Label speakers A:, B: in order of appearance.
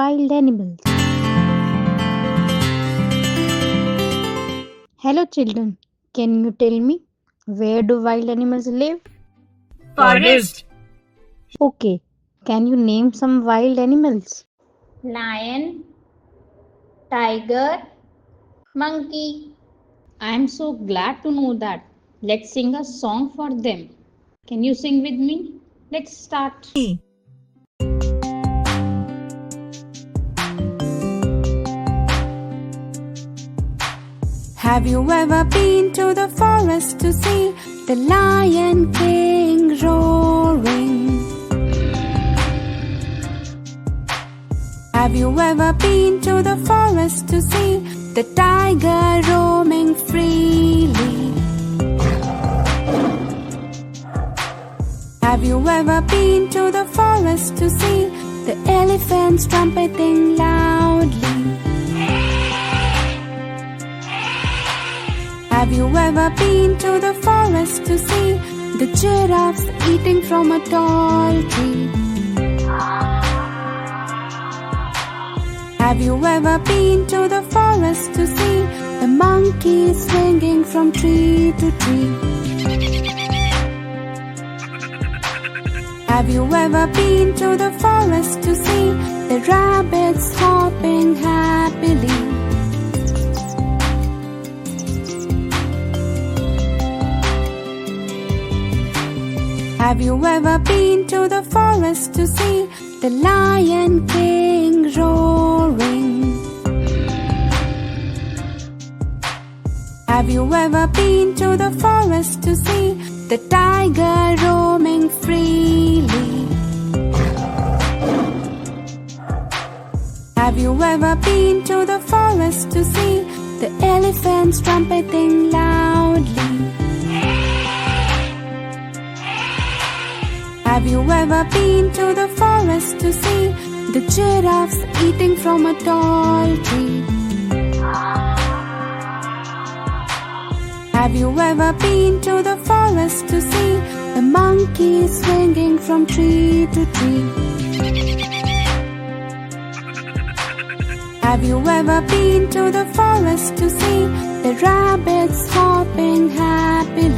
A: wild animals? Hello, children. Can you tell me where do wild animals live?
B: Forest.
A: Okay. Can you name some wild animals?
C: Lion, tiger, monkey.
D: I am so glad to know that. Let's sing a song for them. Can you sing with me? Let's start.
E: Have you ever been to the forest to see the Lion King roaring? Have you ever been to the forest to see the tiger roaming freely? Have you ever been to the forest to see the elephants trumpeting loudly? Have you ever been to the forest to see the giraffes eating from a tall tree? Have you ever been to the forest to see the monkeys swinging from tree to tree? Have you ever been to the forest to see the rabbits hopping happily? Have you ever been to the forest to see the Lion King roaring? Have you ever been to the forest to see the tiger roaming freely? Have you ever been to the forest to see the elephants trumpeting loudly? Have you ever been to the forest to see the giraffes eating from a tall tree? Have you ever been to the forest to see the monkeys swinging from tree to tree? Have you ever been to the forest to see the rabbits hopping happily?